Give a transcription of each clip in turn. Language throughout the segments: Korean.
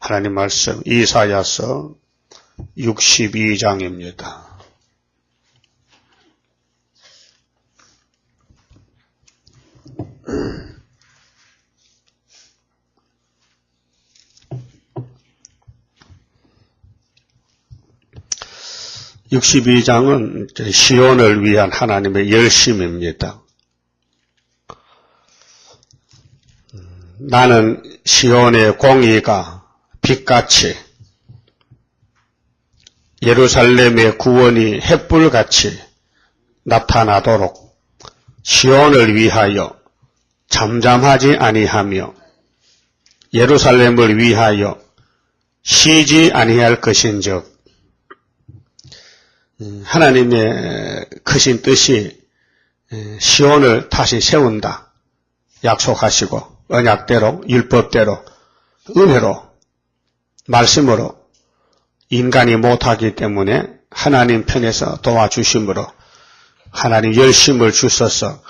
하나님 말씀 이사야서 62장입니다. (62장은) 시온을 위한 하나님의 열심입니다. 나는 시온의 공의가 빛같이 예루살렘의 구원이 햇불같이 나타나도록 시온을 위하여 잠잠하지 아니하며 예루살렘을 위하여 쉬지 아니할 것인즉, 하나님의 크신 뜻이 시온을 다시 세운다 약속하시고 언약대로 율법대로 은혜로 말씀으로 인간이 못하기 때문에 하나님 편에서 도와주심으로 하나님 열심을 주셔서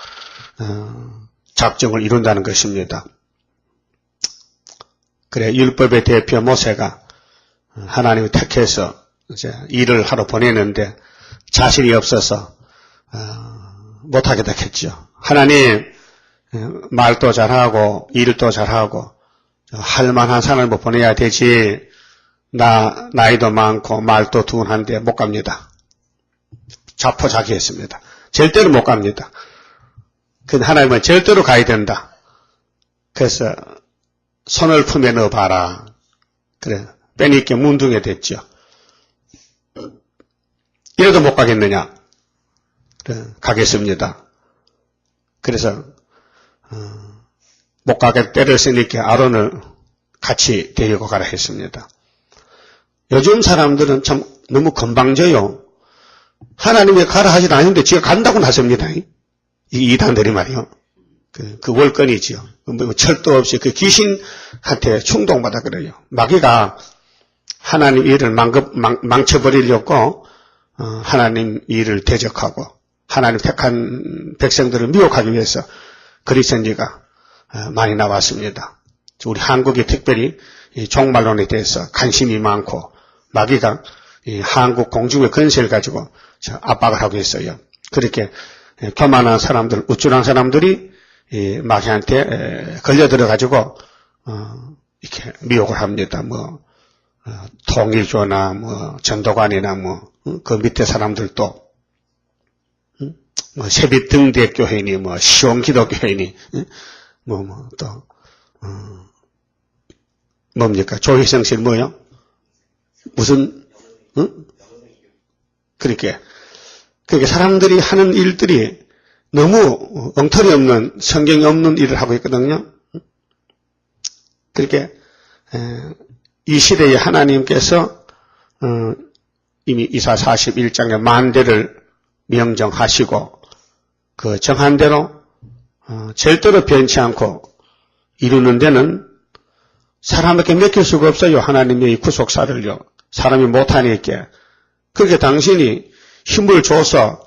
작정을 이룬다는 것입니다. 그래 율법의 대표 모세가 하나님을 택해서 이제 일을 하러 보내는데 자신이 없어서 못하게 됐겠죠. 하나님 말도 잘하고 일도 잘하고 할만한 사람을 보내야 되지, 나이도 많고 말도 둔한데 못 갑니다. 자포자기했습니다. 절대로 못 갑니다. 근데 하나님은 절대로 가야 된다. 그래서 손을 품에 넣어봐라. 그래 빼니까 문둥이 됐죠. 이래도 못 가겠느냐? 그래, 가겠습니다. 그래서 못 가게 때를 쓰니까 아론을 같이 데리고 가라 했습니다. 요즘 사람들은 참 너무 건방져요. 하나님이 가라 하지도 않는데 지가 간다고 나섭니다. 이 이단들이 말이요. 그 월권이지요. 철도 없이 그 귀신한테 충동받아 그래요. 마귀가 하나님 일을 망쳐버리려고 하나님 일을 대적하고 하나님 택한 백성들을 미혹하기 위해서 그리스도인지가 많이 나왔습니다. 우리 한국이 특별히 이 종말론에 대해서 관심이 많고 마귀가 이 한국 공중의 건세를 가지고 압박을 하고 있어요. 그렇게 교만한 사람들, 우쭐한 사람들이 이 마귀한테 걸려들어 가지고 이렇게 미혹을 합니다. 통일교나 전도관이나 그 밑에 사람들도 세빛등대교회니 시온기독교회니 또 뭡니까? 조희성실 뭐요? 무슨 그렇게 사람들이 하는 일들이 너무 엉터리 없는 성경이 없는 일을 하고 있거든요. 그렇게 이 시대에 하나님께서 이미 이사 41장에 만대를 명정하시고 그 정한 대로 절대로 변치 않고 이루는 데는 사람에게 맡길 수가 없어요. 하나님의 구속사를요. 사람이 못하니까. 그렇게 당신이 힘을 줘서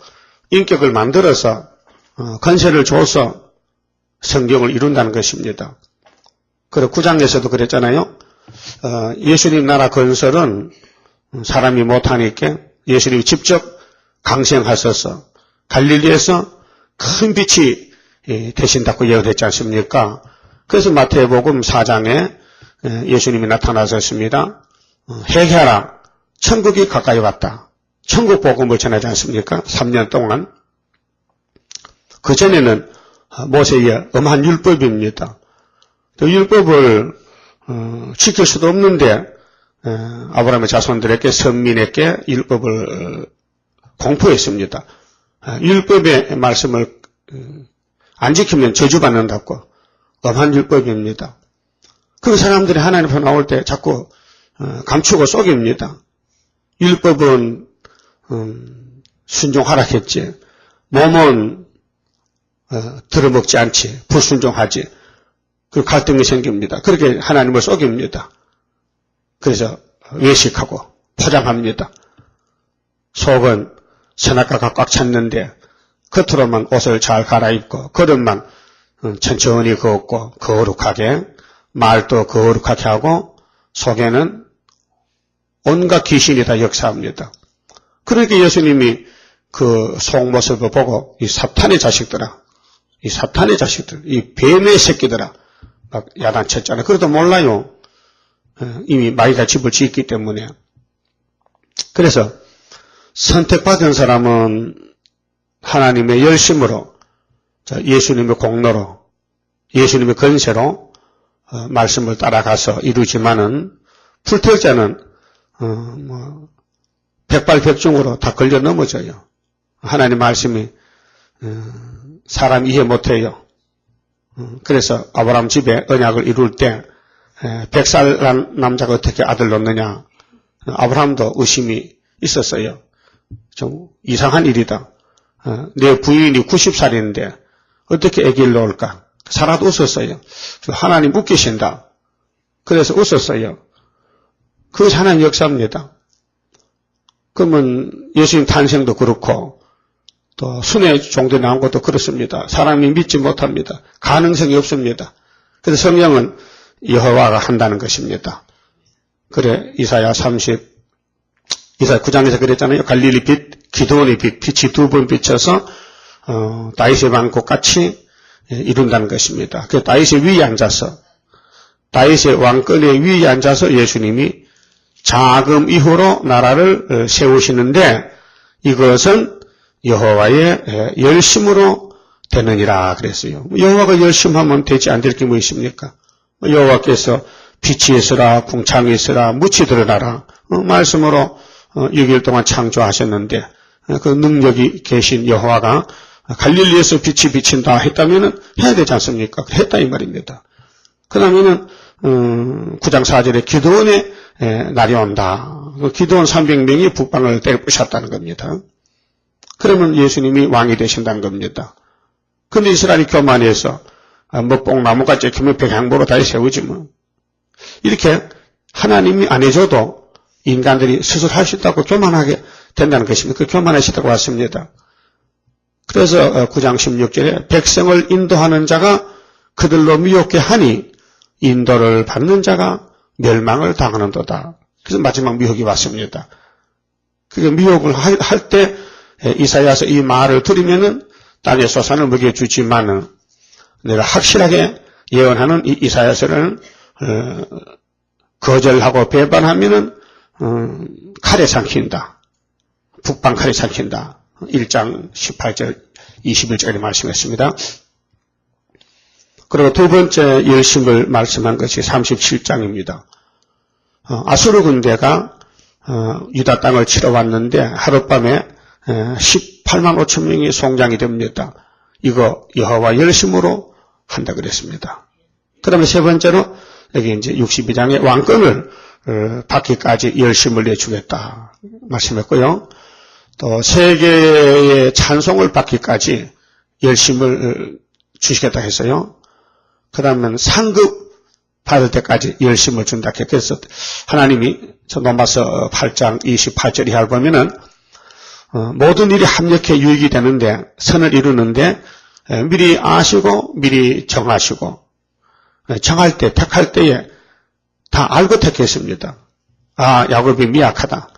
인격을 만들어서 건세를 줘서 성경을 이룬다는 것입니다. 그리고 9장에서도 그랬잖아요. 예수님 나라 건설은 사람이 못하니까 예수님이 직접 강생하셔서 갈릴리에서 큰 빛이 되신다고 예언했지 않습니까? 그래서 마태복음 4장에 예수님이 나타나셨습니다. 회개하라, 천국이 가까이 왔다. 천국 복음을 전하지 않습니까? 3년 동안. 그전에는 모세의 엄한 율법입니다. 또 율법을 지킬 수도 없는데 아브라함의 자손들에게 선민에게 율법을 공포했습니다. 율법의 말씀을 안 지키면 저주받는다고 엄한 율법입니다. 그 사람들이 하나님 앞에 나올 때 자꾸 감추고 속입니다. 율법은 순종하라 했지, 몸은 들어먹지 않지, 불순종하지. 그 갈등이 생깁니다. 그렇게 하나님을 속입니다. 그래서 외식하고 포장합니다. 속은 선악과가 꽉 찼는데 겉으로만 옷을 잘 갈아입고 걸음만 천천히 걷고 거룩하게, 말도 거룩하게 하고 속에는 온갖 귀신이 다 역사합니다. 그러니까 예수님이 그 속모습을 보고 이 사탄의 자식들아, 이 사탄의 자식들, 이 뱀의 새끼들아 막 야단쳤잖아요. 그래도 몰라요. 이미 마귀가 집을 지었기 때문에. 그래서 선택받은 사람은 하나님의 열심으로, 예수님의 공로로, 예수님의 권세로 말씀을 따라가서 이루지만은 불태자는 백발백중으로 다 걸려 넘어져요. 하나님 말씀이 사람 이해 못해요. 그래서 아브라함 집에 언약을 이룰 때 100살 난 남자가 어떻게 아들 낳느냐. 아브라함도 의심이 있었어요. 좀 이상한 일이다. 내 부인이 90살인데 어떻게 아기를 낳을까. 사라도 웃었어요. 하나님 웃기신다. 그래서 웃었어요. 그것이 하나님 역사입니다. 그러면 예수님 탄생도 그렇고 또 순회 종도 나온 것도 그렇습니다. 사람이 믿지 못합니다. 가능성이 없습니다. 그래서 성령은 여호와가 한다는 것입니다. 그래 이사야 9장에서 그랬잖아요. 갈릴리 빛, 기드온의 빛, 빛이 두 번 비쳐서 다윗의 왕국 같이 이룬다는 것입니다. 그 다윗의 위에 앉아서, 다윗의 왕권의 위에 앉아서 예수님이 자금 이후로 나라를 세우시는데 이것은 여호와의 열심으로 되느니라 그랬어요. 여호와가 열심하면 되지 않을 게 뭐 있습니까? 여호와께서 빛이 있으라, 궁창이 있으라, 무치 드러나라 말씀으로 6일 동안 창조하셨는데 그 능력이 계신 여호와가 갈릴리에서 빛이 비친다 했다면 해야 되지 않습니까? 했다 이 말입니다. 그 다음에는 9장 4절에 기드온의 날이 온다. 기드온 300명이 북방을 때려부셨다는 겁니다. 그러면 예수님이 왕이 되신다는 겁니다. 근데 이스라엘이 교만해서 먹봉나무가 찍히면 백향보로 다시 세우지 뭐. 이렇게 하나님이 안 해줘도 인간들이 스스로 할 수 있다고 교만하게 된다는 것입니다. 그 교만하시다고 왔습니다. 그래서 9장 16절에 백성을 인도하는 자가 그들로 미혹게 하니 인도를 받는 자가 멸망을 당하는도다. 그래서 마지막 미혹이 왔습니다. 그 미혹을 할 때 이사야서 이 말을 들으면은 땅의 소산을 먹여주지만은 내가 확실하게 예언하는 이 이사야서는 거절하고 배반하면은 칼에 삼킨다. 북방 칼에 삼킨다. 1장 18절 21절에 말씀했습니다. 그리고 두 번째 열심을 말씀한 것이 37장입니다. 아수르 군대가 유다 땅을 치러 왔는데 하룻밤에 18만 5천 명이 송장이 됩니다. 이거 여호와 열심으로 한다 그랬습니다. 그러면 세 번째로 여기 이제 62장에 왕권을 받기까지 열심을 내주겠다 말씀했고요. 또 세계의 찬송을 받기까지 열심을 주시겠다 했어요. 그 다음에 상급 받을 때까지 열심을 준다. 그래서 하나님이 로마서 8장 28절 이하를 보면은 모든 일이 합력해 유익이 되는데 선을 이루는데 미리 아시고 미리 정하시고 정할 때 택할 때에 다 알고 택했습니다. 야곱이 미약하다.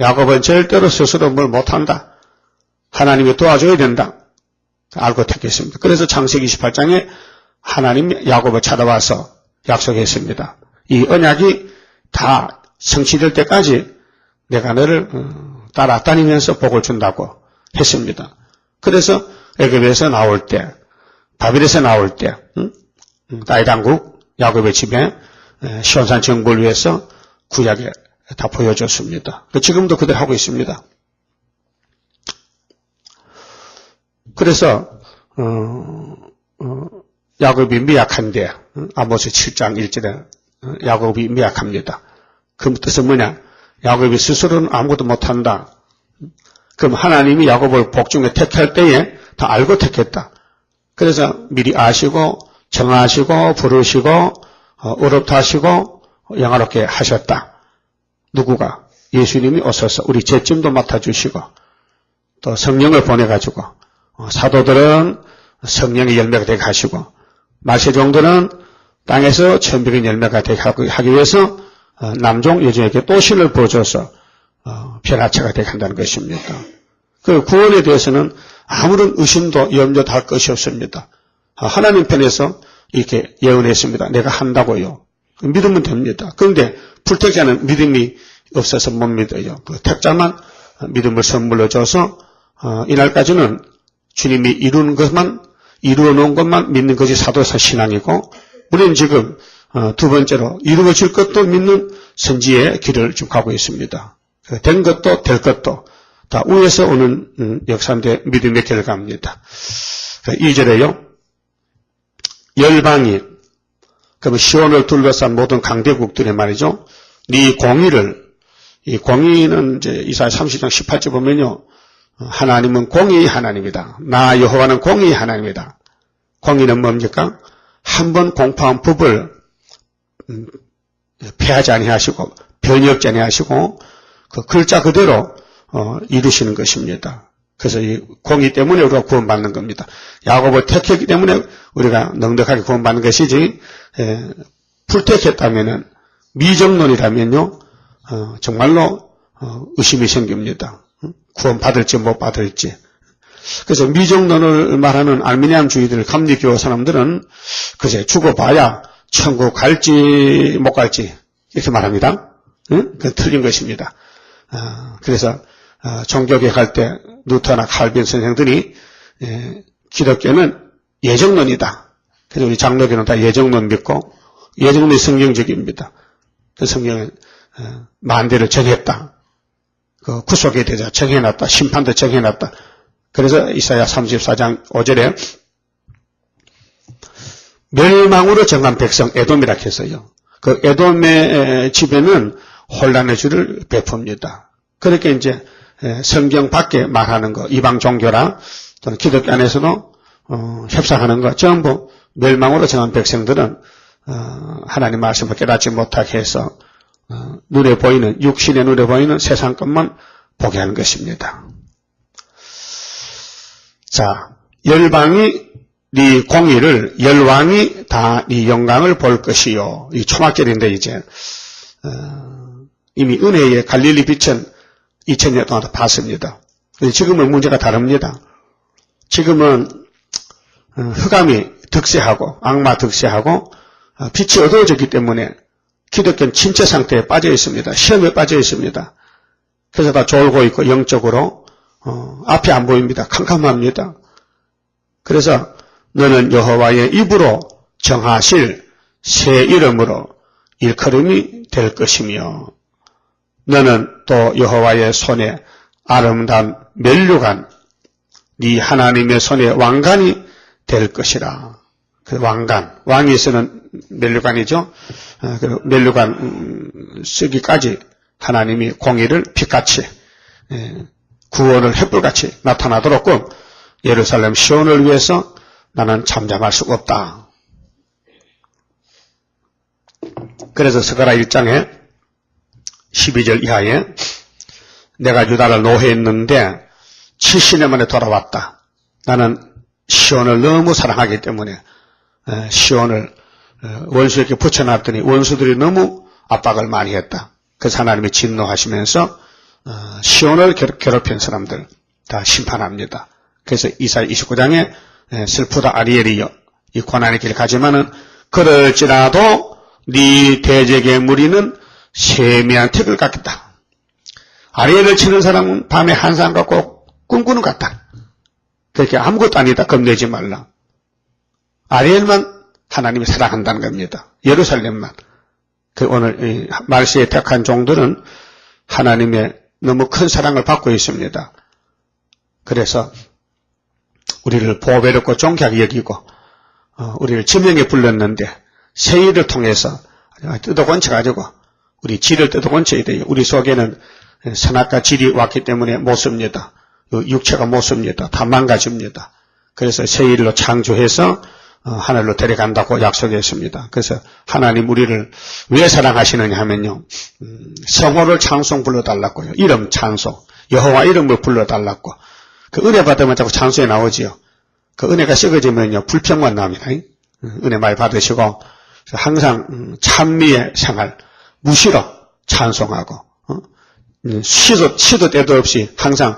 야곱은 절대로 스스로 뭘 못한다. 하나님이 도와줘야 된다. 알고 택했습니다. 그래서 창세기 28장에 하나님이 야곱을 찾아와서 약속했습니다. 이 언약이 다 성취될 때까지 내가 너를 따라다니면서 복을 준다고 했습니다. 그래서 애굽에서 나올 때, 바벨에서 나올 때, 다윗왕국 야곱의 집에 시온산 정벌 위해서 구약에 다 보여줬습니다. 지금도 그대로 하고 있습니다. 그래서 야곱이 미약한데 아모스 7장 1절에 야곱이 미약합니다. 그 뜻은 뭐냐? 야곱이 스스로는 아무것도 못한다. 그럼 하나님이 야곱을 복중에 택할 때에 다 알고 택했다. 그래서 미리 아시고 정하시고 부르시고 어렵다 하시고 영화롭게 하셨다. 누구가? 예수님이 오셔서 우리 죄짐도 맡아주시고 또 성령을 보내가지고 사도들은 성령의 열매가 되게 하시고 말세종들은 땅에서 천백의 열매가 되게 하기 위해서 남종 여종에게 또 신을 부어줘서 변화체가 되게 한다는 것입니다. 그 구원에 대해서는 아무런 의심도 염려도 할 것이 없습니다. 하나님 편에서 이렇게 예언했습니다. 내가 한다고요. 믿으면 됩니다. 그런데 불택자는 믿음이 없어서 못 믿어요. 그 택자만 믿음을 선물로 줘서 이날까지는 주님이 이루어 놓은 것만 믿는 것이 사도사 신앙이고, 우리는 지금 두 번째로 이루어질 것도 믿는 선지의 길을 좀 가고 있습니다. 된 것도 될 것도 다 위에서 오는 역사인데 믿음의 길을 갑니다. 2절에요. 열방이, 그러면 시온을 둘러싼 모든 강대국들의 말이죠. 네 공의를, 이 공의는 이제 이사야 30장 18절 보면요. 하나님은 공의의 하나님이다. 나 여호와는 공의의 하나님이다. 공의는 뭡니까? 한번 공포한 법을 폐하지 아니하시고 변혁지 아니하시고 그 글자 그대로 이루시는 것입니다. 그래서 이 공의 때문에 우리가 구원받는 겁니다. 야곱을 택했기 때문에 우리가 넉넉하게 구원받는 것이지, 불택했다면은 미정론이라면요 정말로 의심이 생깁니다. 구원받을지 못 받을지. 그래서 미정론을 말하는 알미니안주의들 감리교 사람들은 그제 죽어봐야 천국 갈지 못 갈지 이렇게 말합니다. 그건 틀린 것입니다. 그래서 종교개혁할 때 루터나 칼빈 선생들이 기독교는 예정론이다. 그래서 우리 장로교는 다 예정론 믿고, 예정론이 성경적입니다. 그 성경은 만대를 정했다. 그 구속에 대해서 정해놨다. 심판도 정해놨다. 그래서 이사야 34장 5절에 멸망으로 정한 백성 에돔이라 했어요. 그 에돔의 집에는 혼란의 주를 베풉니다. 그렇게 이제 성경 밖에 말하는 거, 이방 종교라 또는 기독교 안에서도 협상하는 거 전부 멸망으로 정한 백성들은 하나님 말씀을 깨닫지 못하게 해서 눈에 보이는, 육신의 눈에 보이는 세상 것만 보게 하는 것입니다. 자, 열방이 네 공의를, 열왕이 다 네 영광을 볼 것이요. 이 초막절인데 이제 이미 은혜의 갈릴리 빛은 2000년 동안 봤습니다. 지금은 문제가 다릅니다. 지금은 흑암이 득세하고 악마 득세하고 빛이 어두워졌기 때문에 기독교는 침체 상태에 빠져 있습니다. 시험에 빠져 있습니다. 그래서 다 졸고 있고 영적으로 앞이 안 보입니다. 캄캄합니다. 그래서 너는 여호와의 입으로 정하실 새 이름으로 일컬음이 될 것이며, 너는 또 여호와의 손에 아름다운 면류관, 네 하나님의 손에 왕관이 될 것이라. 그 왕관, 왕이 쓰는 면류관이죠. 그 면류관 쓰기까지 하나님이 공의를 빛같이, 구원을 횃불같이 나타나도록 예루살렘 시온을 위해서 나는 잠잠할 수가 없다. 그래서 스가랴 1장에 12절 이하에 내가 유다를 노해했는데 70년 만에 돌아왔다. 나는 시온을 너무 사랑하기 때문에 시온을 원수에게 붙여놨더니 원수들이 너무 압박을 많이 했다. 그래서 하나님이 진노하시면서 시온을 괴롭힌 사람들 다 심판합니다. 그래서 이사야 29장에 슬프다 아리엘이여 이 고난의 길을 가지만은 그럴지라도 네 대적의 무리는 세미한 택을 갖겠다. 아리엘을 치는 사람은 밤에 한상 갖고 꿈꾸는 것 같다. 그렇게 아무것도 아니다. 겁내지 말라. 아리엘만 하나님이 사랑한다는 겁니다. 예루살렘만. 그 오늘 이 말세에 택한 종들은 하나님의 너무 큰 사랑을 받고 있습니다. 그래서 우리를 보배롭고 존귀하게 여기고 우리를 지명에 불렀는데 세일을 통해서 뜯어건쳐가지고 우리 질을 뜯어건쳐야 돼요. 우리 속에는 선악과 질이 왔기 때문에 못 씁니다. 육체가 못 씁니다. 다 망가집니다. 그래서 세일로 창조해서 하늘로 데려간다고 약속했습니다. 그래서 하나님 우리를 왜 사랑하시느냐 하면요. 성호를 찬송 불러달라고요. 이름 찬송. 여호와 이름을 불러달라고. 그 은혜 받으면 자꾸 찬송에 나오지요. 그 은혜가 썩어지면요. 불평만 나옵니다. 은혜 많이 받으시고 항상 찬미의 생활, 무시로 찬송하고 시도 때도 없이 항상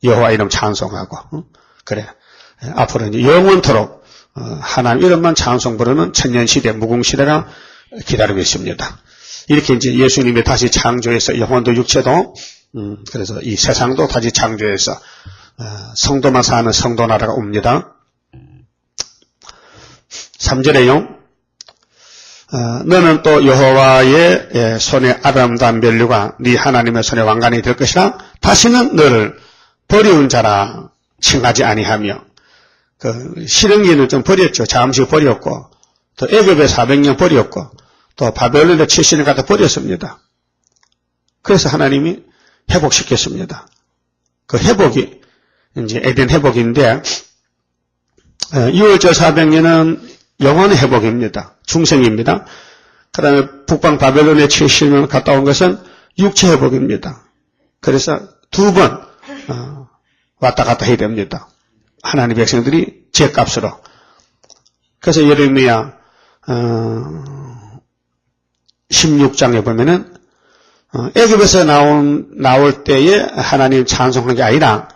여호와 이름 찬송하고 그래 앞으로 이제 영원토록 하나님 이름만 찬송 부르는 천년시대 무궁시대가 기다리고 있습니다. 이렇게 이제 예수님이 다시 창조해서 영혼도 육체도 그래서 이 세상도 다시 창조해서 성도만 사는 성도나라가 옵니다. 3절에요. 너는 또 여호와의 손에 아름다운 면류가 네 하나님의 손에 왕관이 될 것이라 다시는 너를 버리운 자라 칭하지 아니하며 그 실행기는 좀 버렸죠. 잠시 버렸고 또 애굽에 400년 버렸고 또 바벨론에 70년 갖다 버렸습니다. 그래서 하나님이 회복시켰습니다. 그 회복이 이제 에덴 회복인데 6월절 400년은 영원의 회복입니다. 중생입니다. 그 다음에 북방 바벨론에 70년 갔다 온 것은 육체 회복입니다. 그래서 두 번 왔다 갔다 해야 됩니다. 하나님 백성들이 죄값으로. 그래서 예레미야 16장에 보면은 애굽에서 나올 때에 하나님 찬송한 게 아니라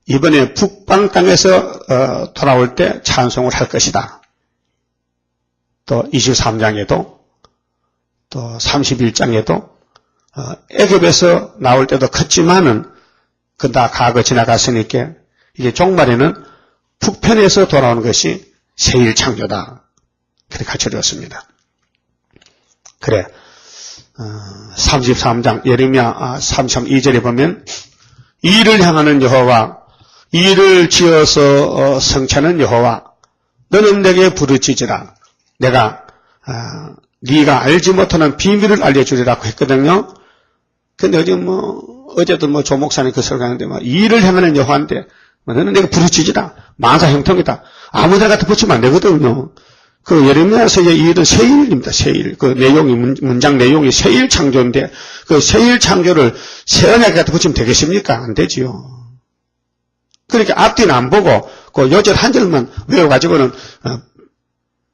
이번에 북방 땅에서 돌아올 때 찬송을 할 것이다. 또 23장에도 또 31장에도 애굽에서 나올 때도 컸지만은 그 다 과거 지나갔으니까 이게 종말에는 북편에서 돌아오는 것이 새일 창조다. 그렇게 가르쳐주었습니다. 그래 33장 예레미야 32절에 보면 이를 향하는 여호와 이를 지어서 성찬은 여호와 너는 내게 부르짖으라 내가 네가 알지 못하는 비밀을 알려주리라고 했거든요. 근데 어제도 조 목사님 그 설교하는데 이를 향하는 여호와인데 너는 내가 부르짖으라 만사 형통이다. 아무 데 갖다 붙이면 안 되거든요. 그 예레미야서의 이 일은 새일입니다. 새일. 그 내용이 문장 내용이 새일 창조인데 그 새일 창조를 새 언약에 갖다 붙이면 되겠습니까? 안 되지요. 그러니까 앞뒤는 안 보고 그 요절 한 절만 외워가지고는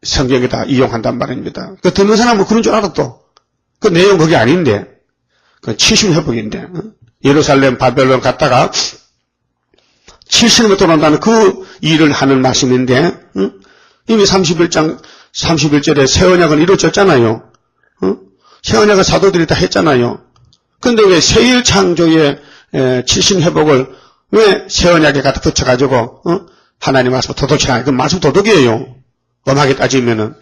성경에다 이용한단 말입니다. 그 듣는 사람은 그런 줄 알아 또. 그 내용 그게 아닌데 그 70회복인데 예루살렘 바벨론 갔다가 70년을 돌아온다는 그 일을 하는 말씀인데 이미 31절에 새 언약은 이루어졌잖아요. 새 언약은 사도들이 다 했잖아요. 그런데 왜 새일 창조의 70회복을 왜 새 언약에 갖다 붙여가지고 하나님 말씀 도둑이라 그 말씀 도둑이에요. 엄하게 따지면은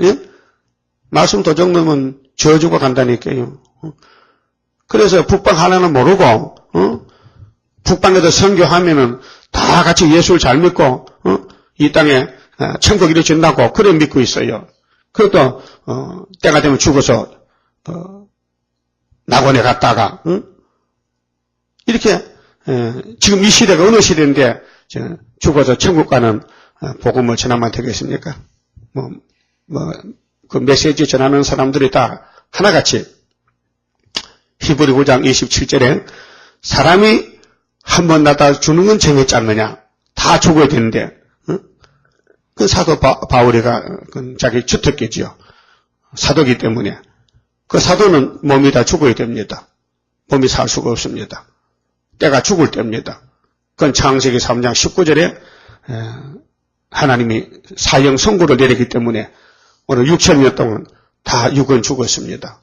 말씀 도둑 넣으면 저주가 간다니까요. 그래서 북방 하나는 모르고 북방에도 선교하면은 다 같이 예수를 잘 믿고 이 땅에 천국 이루어진다고 그래 믿고 있어요. 그것도 때가 되면 죽어서 낙원에 갔다가 이렇게 지금 이 시대가 어느 시대인데 죽어서 천국 가는 복음을 전하면 되겠습니까? 그 메시지 전하는 사람들이 다 하나같이 히브리 9장 27절에 사람이 한 번 나다 주는 건 정했지 않느냐? 다 죽어야 되는데 그 사도 바울이가 자기 주특기지요. 사도기 때문에 그 사도는 몸이 다 죽어야 됩니다. 몸이 살 수가 없습니다. 때가 죽을 때입니다. 그건 창세기 3장 19절에 하나님이 사형 선고를 내리기 때문에 오늘 6,000년 동안 다 육은 죽었습니다.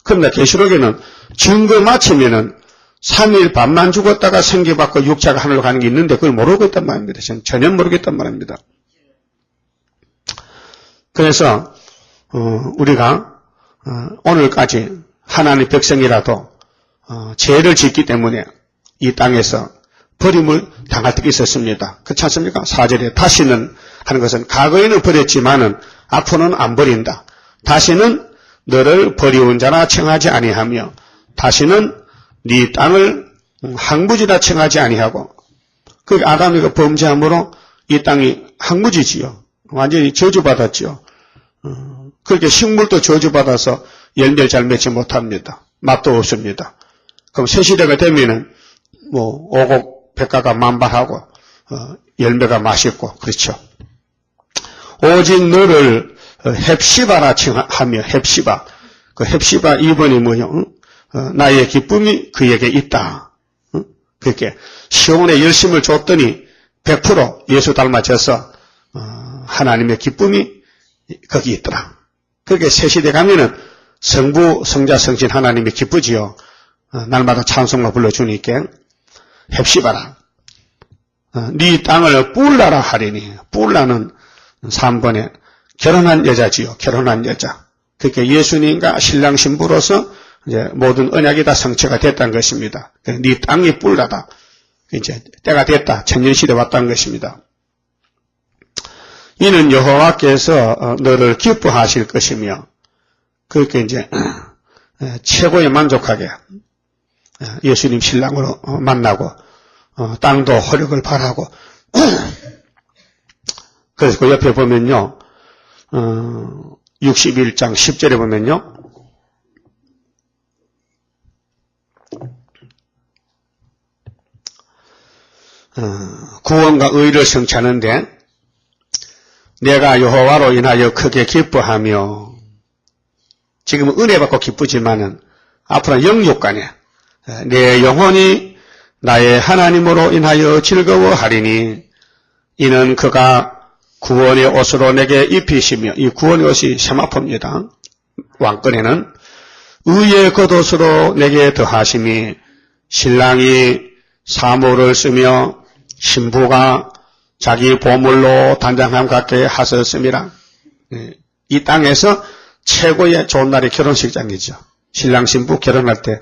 그런데 계시록에는 증거 마치면은 3일 반만 죽었다가 생기받고 육체가 하늘로 가는 게 있는데 그걸 모르겠단 말입니다. 저는 전혀 모르겠단 말입니다. 그래서 우리가 오늘까지 하나님의 백성이라도 죄를 짓기 때문에 이 땅에서 버림을 당할 때가 있었습니다. 그렇지 않습니까? 4절에 다시는 하는 것은 과거에는 버렸지만은 앞으로는 안 버린다. 다시는 너를 버리운 자라 청하지 아니하며 다시는 네 땅을 항무지라 청하지 아니하고 그 아담이가 범죄함으로 이 땅이 항무지지요. 완전히 저주받았지요. 그렇게 식물도 저주받아서 열매를 잘 맺지 못합니다. 맛도 없습니다. 그럼 새 시대가 되면은 오곡 백과가 만발하고 열매가 맛있고 그렇죠. 오직 너를 헵시바라 칭하며 헵시바 그 헵시바 2번이 뭐요? 나의 기쁨이 그에게 있다. 그렇게 시온에 열심을 줬더니 100% 예수 닮아져서 하나님의 기쁨이 거기 있더라. 그렇게 새 시대 가면은 성부, 성자, 성신 하나님이 기쁘지요. 날마다 찬송가 불러주니까 헵시바라. 네 땅을 뿔라라 하리니. 뿔라는 3번에 결혼한 여자지요. 결혼한 여자. 그렇게 예수님과 신랑 신부로서 이제 모든 언약이 다 성취가 됐다는 것입니다. 네 땅이 뿔라다. 이제 때가 됐다. 천년시대 왔다는 것입니다. 이는 여호와께서 너를 기뻐하실 것이며 그렇게 이제 최고의 만족하게 예수님 신랑으로 만나고 땅도 화력을 발하고 그래서 그 옆에 보면요 61장 10절에 보면요 구원과 의를 성취하는데 내가 여호와로 인하여 크게 기뻐하며 지금은 은혜 받고 기쁘지만은 앞으로는 영육간에 내 영혼이 나의 하나님으로 인하여 즐거워하리니 이는 그가 구원의 옷으로 내게 입히시며 이 구원의 옷이 세마포입니다. 왕권에는 의의 겉옷으로 내게 더하심이 신랑이 사모를 쓰며 신부가 자기 보물로 단장함 같게 하셨습니다. 이 땅에서 최고의 좋은 날이 결혼식장이죠. 신랑 신부 결혼할 때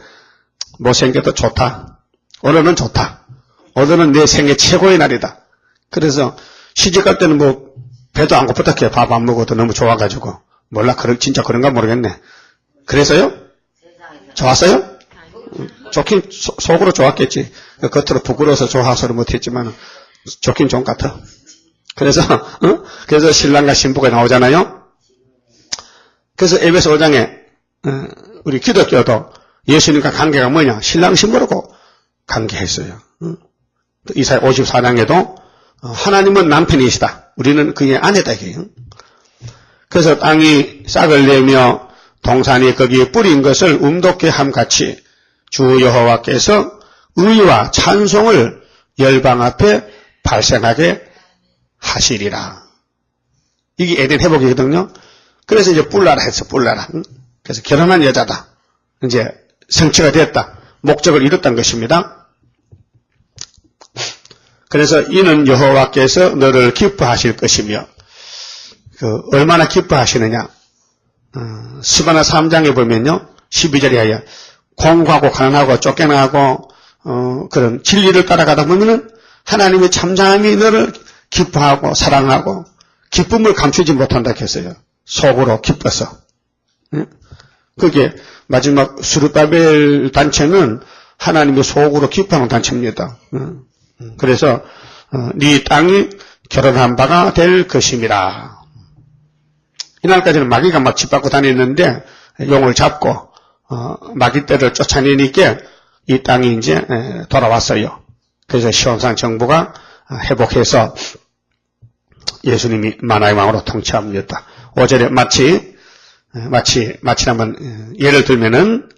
못생겨도 좋다. 오늘은 좋다. 오늘은 내 생애 최고의 날이다. 그래서 시집갈 때는 뭐 배도 안 고프다 밥 안 먹어도 너무 좋아가지고 몰라 진짜 그런가 모르겠네. 그래서요? 좋았어요? 좋긴 속으로 좋았겠지. 겉으로 부끄러워서 좋아서는 못했지만 좋긴 좋은 것 같아. 그래서 그래서 신랑과 신부가 나오잖아요. 그래서 에베소 5장에 우리 기독교도 예수님과 관계가 뭐냐? 신랑 신부라고 관계했어요. 이사야 54장에도 하나님은 남편이시다. 우리는 그의 아내다 이게요. 그래서 땅이 싹을 내며 동산이 거기에 뿌린 것을 움돋게 함같이 주 여호와께서 의와 찬송을 열방 앞에 발생하게 하시리라. 이게 에덴 회복이거든요. 그래서 이제 뿔라라 했어. 뿔라라. 그래서 결혼한 여자다. 이제 성취가 됐다. 목적을 이뤘다는 것입니다. 그래서 이는 여호와께서 너를 기뻐하실 것이며 얼마나 기뻐하시느냐. 스바나 3장에 보면요. 12절에 하여 공고하고 가난하고 쫓겨나고 그런 진리를 따라가다 보면은 하나님의 잠잠히 너를 기뻐하고 사랑하고 기쁨을 감추지 못한다 했어요. 속으로 기뻐서. 그게 마지막 스룹바벨 단체는 하나님의 속으로 기뻐하는 단체입니다. 그래서 네 땅이 결혼한 바가 될 것임이라. 이날까지는 마귀가 막 짓밟고 다녔는데 용을 잡고 마귀 떼를 쫓아내니까 이 땅이 이제 돌아왔어요. 그래서 시온산 정부가 회복해서 예수님이 만화의 왕으로 통치합니다. 5절에 마치 한번 예를 들면은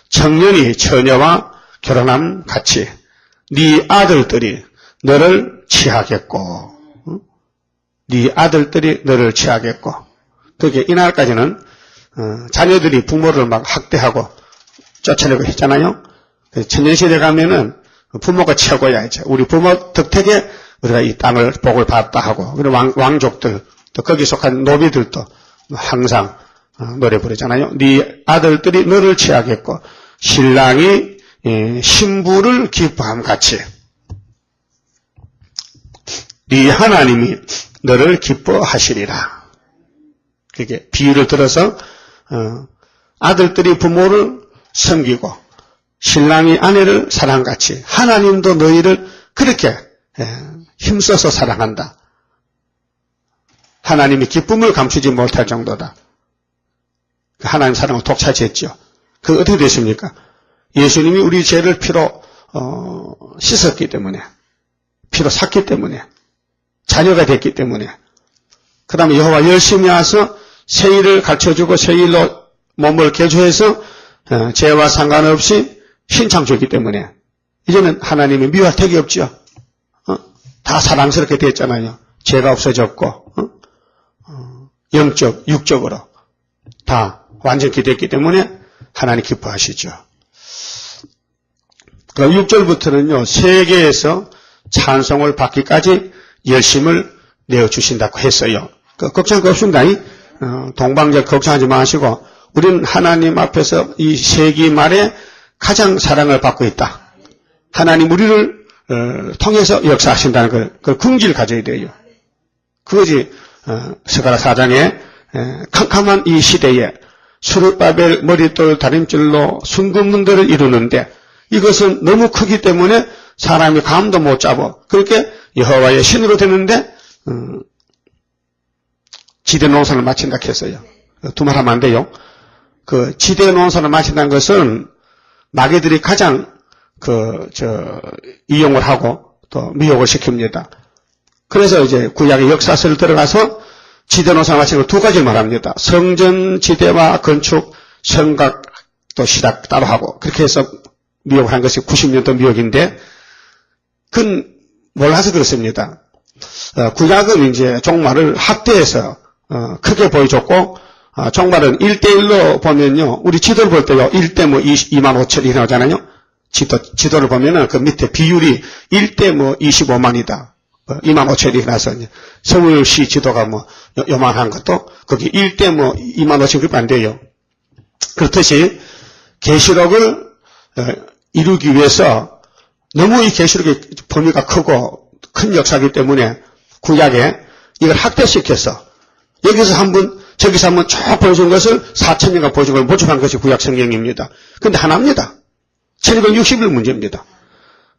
청년이 처녀와 결혼함 같이 네 아들들이 너를 취하겠고 네 아들들이 너를 취하겠고 그게 이날까지는 자녀들이 부모를 막 학대하고 쫓아내고 했잖아요. 천년시대 가면은 부모가 최고야 이제 우리 부모 덕택에 우리가 이 땅을 복을 받았다 하고 그리고 왕족들 또 거기 속한 노비들도 항상 노래 부르잖아요. 네 아들들이 너를 취하겠고 신랑이 신부를 기뻐함 같이 네 하나님이 너를 기뻐하시리라. 그게 비유를 들어서 아들들이 부모를 섬기고 신랑이 아내를 사랑같이 하나님도 너희를 그렇게 힘써서 사랑한다. 하나님이 기쁨을 감추지 못할 정도다. 하나님 사랑을 독차지했죠. 그게 어떻게 됐습니까? 예수님이 우리 죄를 피로 씻었기 때문에 피로 샀기 때문에 자녀가 됐기 때문에 그 다음에 여호와 열심히 와서 새 일을 가르쳐주고 새 일로 몸을 개조해서 죄와 상관없이 신창조이기 때문에 이제는 하나님이 미워할 택이 없죠. 다 사랑스럽게 됐잖아요. 죄가 없어졌고 영적, 육적으로 다 완전히 됐기 때문에 하나님 기뻐하시죠. 6절부터는요. 세계에서 찬송을 받기까지 열심을 내어주신다고 했어요. 걱정 없습니다. 동방적 걱정하지 마시고 우리는 하나님 앞에서 이 세기 말에 가장 사랑을 받고 있다. 하나님 우리를 통해서 역사하신다는 그 긍지를 가져야 돼요. 그것이 스가랴 4장에 캄캄한 이 시대에 수르바벨 머릿돌 다림질로 순금문들을 이루는데 이것은 너무 크기 때문에 사람이 감도 못 잡아. 그렇게 여호와의 신으로 되는데 지대 농사를 마친다 했어요. 두말 하면 안 돼요. 그 지대 농사를 마친다는 것은 마귀들이 가장 이용을 하고 또 미혹을 시킵니다. 그래서 이제 구약의 역사서를 들어가서 지대 농사를 마치는 걸 두 가지 말합니다. 성전 지대와 건축, 성각 또 시작 따로 하고 그렇게 해서 미혹을 한 것이 90년도 미혹인데 그건 몰라서 그렇습니다. 구약은 이제 종말을 확대해서 크게 보여줬고 종말은 1대1로 보면요. 우리 지도를 볼 때요. 1대 2만 5천이 나오잖아요. 지도를 보면은 그 밑에 비율이 1대 25만이다. 2만 5천이 나서 서울시 지도가 요만한 것도 거기 1대 2만 5천 그렇게 안 돼요. 그렇듯이 계시록을 이루기 위해서 너무 이 계시록의 범위가 크고 큰 역사이기 때문에 구약에 이걸 확대시켜서 여기서 한번 저기서 한번 쭉 보여준 것을 4,000년간 보여준 걸 모집한 것이 구약 성경입니다. 그런데 하나입니다. 1260일 문제입니다.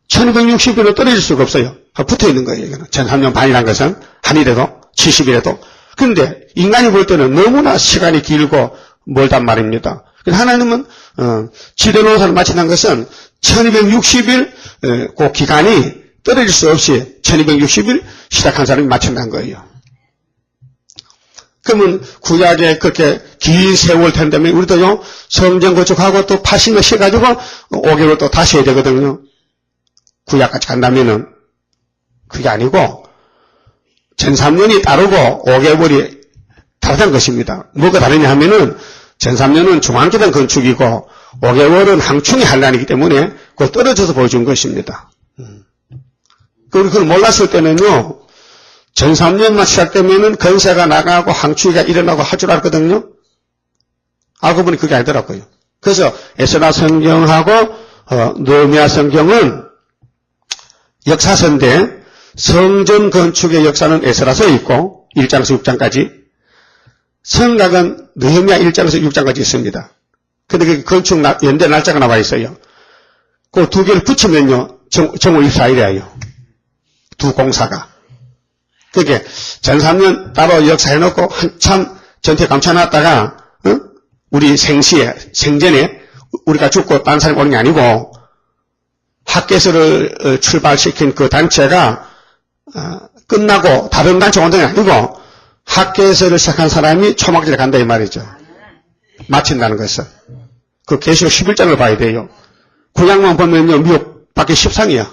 1260일은 떨어질 수가 없어요. 붙어 있는 거예요. 이거는. 1,3년 반이라는 것은 한일에도 70일에도. 그런데 인간이 볼 때는 너무나 시간이 길고 멀단 말입니다. 하나님은 지대 농사를 마친다는 것은 1260일 그 기간이 떨어질 수 없이 1260일 시작한 사람이 마친다는 거예요. 그러면 구약에 그렇게 긴 세월 된다면 우리도요 성전 건축하고 또 80년 쉬어가지고 5개월 또 다시 해야 되거든요. 구약까지 간다면은 그게 아니고 1,300년이 다르고 5개월이 다르다는 것입니다. 뭐가 다르냐 하면은 1,300년은 중앙기단 건축이고 5개월은 항충이 한란이기 때문에 그걸 떨어져서 보여준 것입니다. 그걸 몰랐을 때는요 1,300년만 시작되면은 건세가 나가고 항충이가 일어나고 할 줄 알거든요. 알고 보니 그게 아니더라고요. 그래서 에스라 성경하고 느헤미야 성경은 역사서인데 성전 건축의 역사는 에스라서에 있고 1장에서 6장까지 성각은 느헤미야 1장에서 6장까지 있습니다. 근데 그 건축 연대 날짜가 나와 있어요. 그 두 개를 붙이면요 정월 24일이에요. 두 공사가. 그게 전3년 따로 역사해놓고 한참 전체 감춰놨다가 우리 생전에 우리가 죽고 딴 사람이 오는 게 아니고 학계서를 출발시킨 그 단체가 끝나고 다른 단체 온다는 게 아니고 학계서를 시작한 사람이 초막절에 간다 이 말이죠. 마친다는 것은. 그 계시록 11장을 봐야 돼요. 구약만 보면요 미혹 받기 십상이야.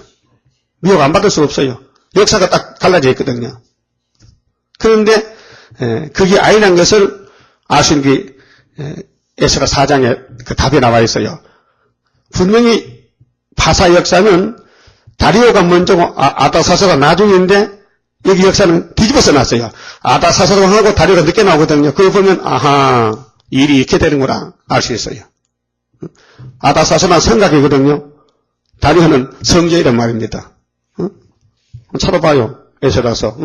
미혹 안 받을 수 없어요. 역사가 딱 갈라져 있거든요. 그런데 그게 아니라는 것을 아시는 게 에스라 4장에 그 답이 나와 있어요. 분명히 파사 역사는 다리오가 먼저고 아다사서가 나중인데 여기 역사는 뒤집어서 놨어요. 아다사서가 하고 다리오가 늦게 나오거든요. 그거 보면 아하 일이 이렇게 되는구나 알 수 있어요. 아다사서는 성각이거든요. 다리오는 성제이란 말입니다. 찾아봐요. 에스라서.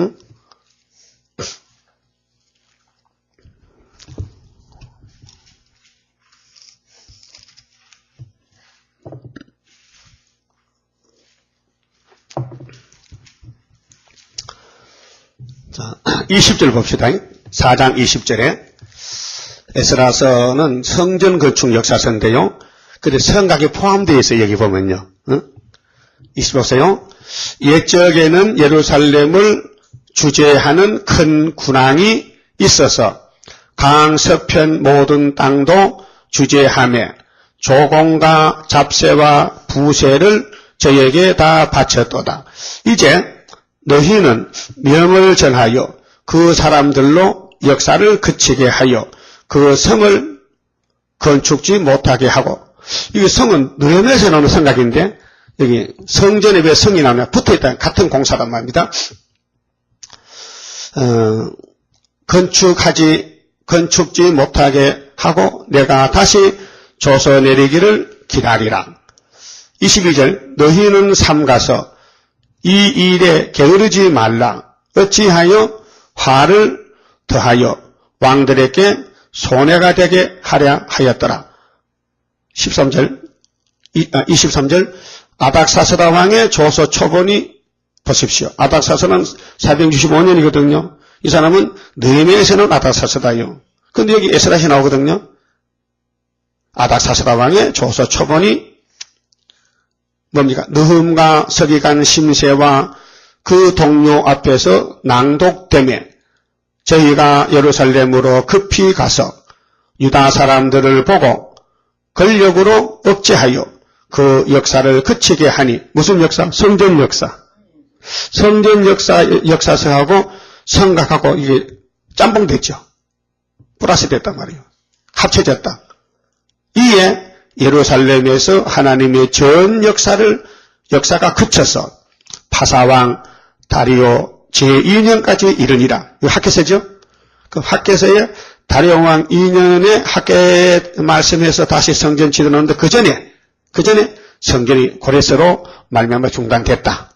자, 20절 봅시다. 4장 20절에 에스라서는 성전 건축 역사서인데요. 근데 성각이 포함되어 있어요. 여기 보면요. 20보세요. 옛적에는 예루살렘을 주재하는 큰 군왕이 있어서 강 서편 모든 땅도 주제하며 조공과 잡세와 부세를 저에게 다 바쳤도다. 이제 너희는 명을 전하여 그 사람들로 역사를 그치게 하여 그 성을 건축지 못하게 하고, 이 성은 느헤미야에서 나오는 성각인데 여기 성전에 왜 성이 나오냐, 붙어있다, 같은 공사단 말입니다. 건축지 못하게 하고 내가 다시 조서 내리기를 기다리라. 22절, 너희는 삼가서 이 일에 게으르지 말라. 어찌하여 화를 더하여 왕들에게 손해가 되게 하려 하였더라. 23절, 아닥사스다 왕의 조서 초본이 보십시오. 아닥사스는 465년이거든요. 이 사람은 느헤미야에서는 아닥사스다요. 근데 여기 에스라시 나오거든요. 아닥사스다 왕의 조서 초본이 뭡니까? 느흠과 서기관 심세와 그 동료 앞에서 낭독되매 저희가 예루살렘으로 급히 가서 유다 사람들을 보고 권력으로 억제하여 그 역사를 그치게 하니, 무슨 역사? 성전 역사. 성전 역사서하고 성각하고 이게 짬뽕됐죠. 플러스 됐단 말이에요. 합쳐졌다. 이에 예루살렘에서 하나님의 전 역사가 그쳐서 파사왕 다리오 제2년까지 이르니라. 이거 학개서죠? 그 학개서에 다리오 왕 2년에 학개 말씀에서 다시 성전 지어놓는데 그 전에 성전이 고레스로 말미암아 중단됐다.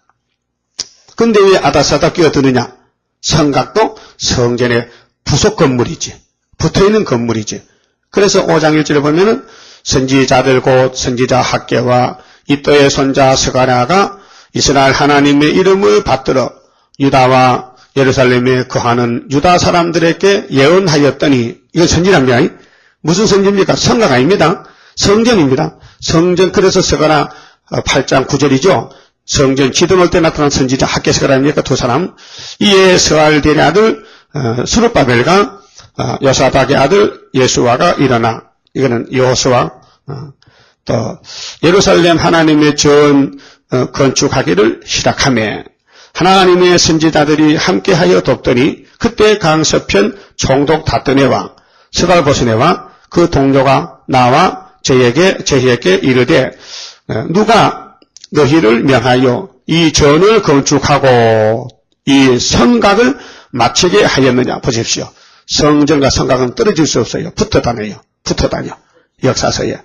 근데 왜 아닥사스다 끼어드느냐? 성각도 성전의 부속 건물이지. 붙어있는 건물이지. 그래서 5장 1절에 보면은 선지자들 곧 선지자 학개와 이또의 손자 스가랴가 이스라엘 하나님의 이름을 받들어 유다와 예루살렘에 거하는 유다 사람들에게 예언하였더니, 이건 선지자입니다. 무슨 선지입니까? 성각 아닙니다. 성전입니다. 성전. 그래서 스가랴 8장 9절이죠. 성전 지도놓을 때 나타난 선지자 학개 스가랴입니까? 두 사람. 이에 스알델의 아들 스룹바벨과 요사닥의 아들 예수아가 일어나, 이거는 여호수아, 또 예루살렘 하나님의 전 건축하기를 시작하며 하나님의 선지자들이 함께하여 돕더니 그때 강서편 총독 다뜨네와 스발보스네와 그 동료가 나와 저희에게 이르되 누가 너희를 명하여 이 전을 건축하고 이 성각을 마치게 하였느냐. 보십시오. 성전과 성각은 떨어질 수 없어요. 붙어 다녀. 역사서에.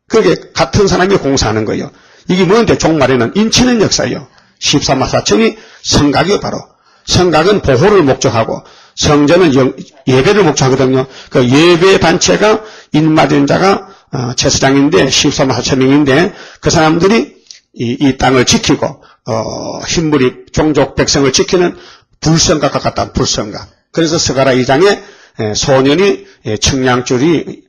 그게 같은 사람이 공사하는 거예요. 이게 뭔데? 종말에는 인치는 역사예요. 13만 4천이 성각이요. 바로 성각은 보호를 목적하고 성전은 예배를 목적하거든요. 그 예배 단체가 인마된 자가 제사장인데 14만 4천 명인데 그 사람들이 이 땅을 지키고 흰물이 종족 백성을 지키는 불성각과 같다. 불성각. 그래서 스가랴 2장에 소년이 청량줄이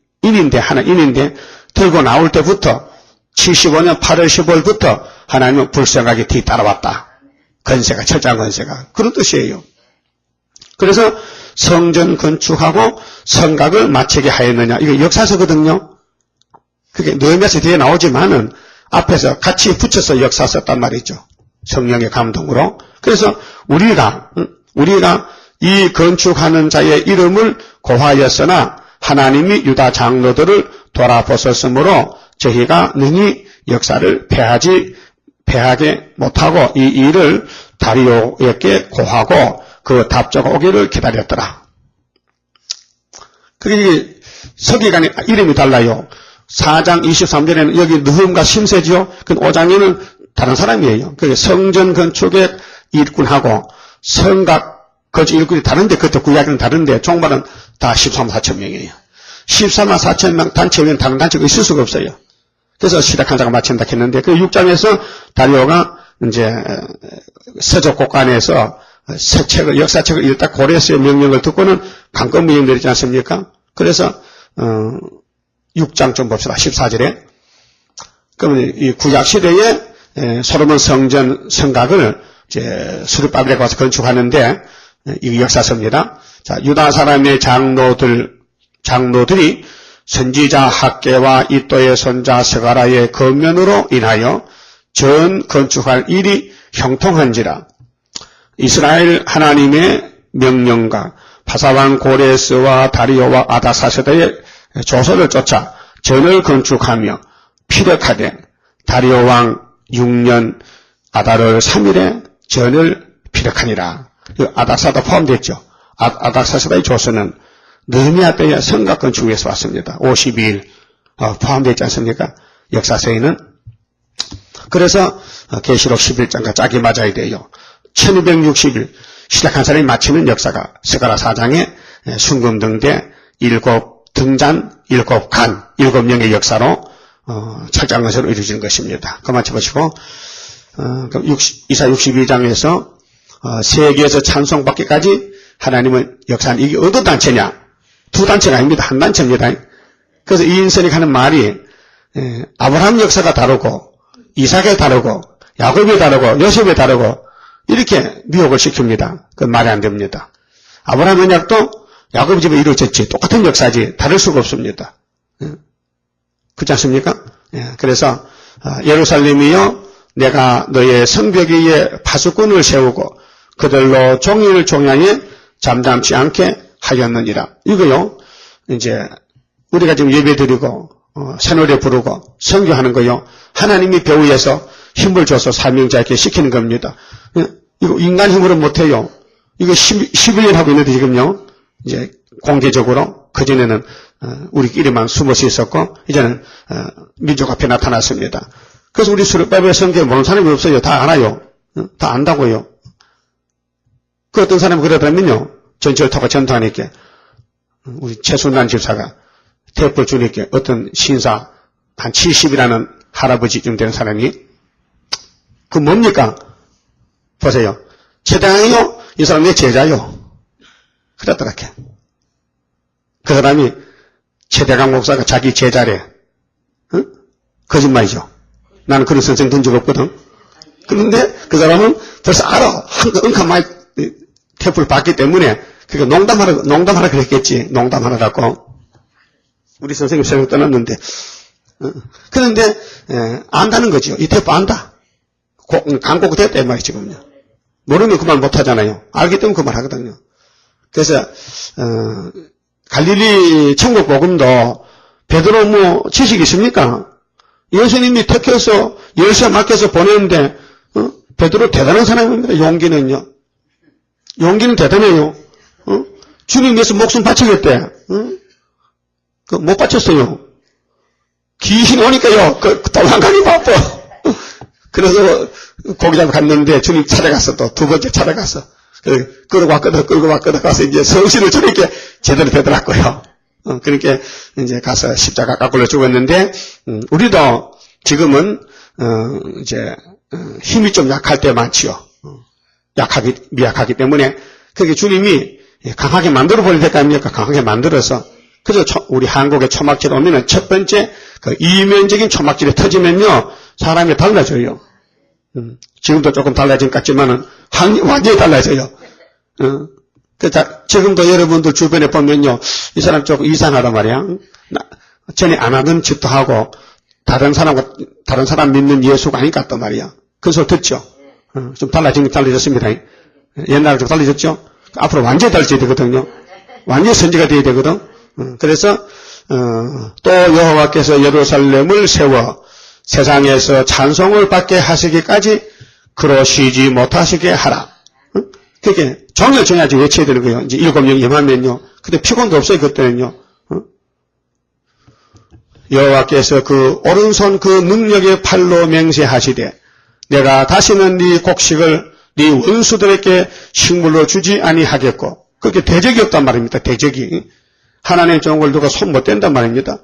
하나 인인데 들고 나올 때부터 75년 8월 15일부터 하나님은 불성각이 뒤따라왔다. 건세가, 철장 건세가. 그런 뜻이에요. 그래서 성전 건축하고 성각을 마치게 하였느냐. 이거 역사서거든요. 그게 느헤미야서 뒤에 나오지만은 앞에서 같이 붙여서 역사 썼단 말이죠. 성령의 감동으로. 그래서 우리가 이 건축하는 자의 이름을 고하였으나 하나님이 유다 장로들을 돌아보셨으므로 저희가 능히 역사를 패하게 못하고 이 일을 다리오에게 고하고 그 답조가 오기를 기다렸더라. 그게 서기관의 이름이 달라요. 4장 23절에는 여기 느흠과 심세죠. 그 5장에는 다른 사람이에요. 그게 성전 건축의 일꾼하고 성각 거주 일꾼이 다른데, 그것도 구약은 다른데 종말은 다 13만 4천 명이에요. 13만 4천 명 단체 외에는 다른 단체가 있을 수가 없어요. 그래서 시작한 자가 마친다 했는데, 그 6장에서 다리오가 이제 서적 곳간에서 새 책을, 역사책을 읽다 고레스의 명령을 듣고는 강권무역 내리지 않습니까? 그래서 6장 좀 봅시다. 14절에. 그러면 이 구약 시대에 솔로몬 성전 성각을 이제 스룹바벨에 가서 건축하는데, 이 역사서입니다. 자, 유다 사람의 장로들이 선지자 학개와 이또의 손자 스가라의 건면으로 인하여 전 건축할 일이 형통한지라. 이스라엘 하나님의 명령과 바사왕 고레스와 다리오와 아닥사스다의 조서를 쫓아 전을 건축하며 피력하되 다리오 왕 6년 아달월 3일에 전을 피력하니라. 아닥사스다 포함됐죠. 아닥사스다의 조서는 느헤미야 때의 성곽 건축에서 왔습니다. 52일 포함되지 않습니까? 역사서에는. 그래서 계시록 11장과 짝이 맞아야 돼요. 1260일 시작한 사람이 마치는 역사가 스가랴 4장의 순금등대 7등잔 7간 7명의 역사로 철장 것으로 이루어지는 것입니다. 그만 쳐보시고 이사 62장에서 세계에서 찬송받기까지 하나님은 역사한 이게 어떤 단체냐? 두 단체가 아닙니다. 한 단체입니다. 그래서 이인선이 하는 말이 아브라함 역사가 다르고 이삭이 다르고 야곱이 다르고 요셉이 다르고 이렇게 미혹을 시킵니다. 그건 말이 안 됩니다. 아브라함 언약도 야곱 집에 이루어졌지 똑같은 역사지 다를 수가 없습니다. 그렇지 않습니까? 그래서 예루살렘이여 내가 너의 성벽 위에 파수꾼을 세우고 그들로 종일 종양에 잠잠치 않게 하였느니라. 이거요. 이제 우리가 지금 예배드리고 새노래 부르고 선교하는 거요. 하나님이 배후에서 힘을 줘서 사명자에게 시키는 겁니다. 이거 인간 힘으로 못해요. 이거 11년 하고 있는데 지금요. 이제 공개적으로 그전에는 우리끼리만 숨어서 있었고 이제는 민족 앞에 나타났습니다. 그래서 우리 수렵밥의 성경에 모르는 사람이 없어요. 다 알아요. 다 안다고요. 그 어떤 사람이 그러더라면요. 전철 타고 전도하니까 우리 최순란 집사가 태포 주니까 어떤 신사 한 70이라는 할아버지쯤 되는 사람이 그 뭡니까? 보세요. 최대강이요? 이 사람 내 제자요. 그랬더라게. 그 사람이 최대강 목사가 자기 제자래. 응? 거짓말이죠. 나는 그런 선생 든 적 없거든. 그런데 그 사람은 벌써 알아. 한칸 많이 태프를 봤기 때문에 그러니까 농담하라 그랬겠지. 농담하라고. 우리 선생님 세상 떠났는데. 그런데 안다는 거죠. 이 태프 안다. 강곡 됐다 이 말이 지금요. 모르면 그 말 못하잖아요. 알기 때문에 그 말 하거든요. 그래서 갈릴리 천국 복음도 베드로 뭐 지식이 있습니까? 예수님이 택해서 열쇠 맡겨서 보내는데 베드로 대단한 사람입니다. 용기는요. 용기는 대단해요. 주님 위해서 목숨 바치겠대. 그 못 바쳤어요. 귀신 오니까요. 도망가기 바빠. 그래서 고기 잡고 갔는데 주님 찾아갔어. 또 두 번째 찾아갔어. 끌고 왔거든 가서 이제 성신을 주님께 제대로 되더라고요. 그러니까 이제 가서 십자가 깎으려 죽었는데 우리도 지금은 이제 힘이 좀 약할 때 많지요. 미약하기 때문에 그게 주님이 강하게 만들어 버릴 때가 아닙니까? 강하게 만들어서 그래서 우리 한국의 초막질 오면은 첫 번째 그 이면적인 초막질이 터지면요 사람이 달라져요. 지금도 조금 달라진 것 같지만은 완전히 달라져요. 지금도 여러분들 주변에 보면요 이 사람 조금 이상하단 말이야. 전에 안 하던 짓도 하고 다른 사람 믿는 예수가 아닌 것 같단 말이야. 그 소리 듣죠? 좀 달라졌습니다. 옛날에 좀 달라졌죠? 앞으로 완전히 달라져야 되거든요. 완전히 선지가 돼야 되거든. 그래서 또 여호와께서 예루살렘을 세워 세상에서 찬송을 받게 하시기까지 그로 쉬지 못하시게 하라. 그게 정해야지 외쳐야 되는 거예요. 이제 7명 임하면요. 근데 피곤도 없어요. 그때는요. 여호와께서 그 오른손 그 능력의 팔로 맹세하시되 내가 다시는 네 곡식을 네 원수들에게 식물로 주지 아니하겠고 그렇게 대적이 없단 말입니다. 대적이. 하나님의 종을 누가 손 못 댄단 말입니다.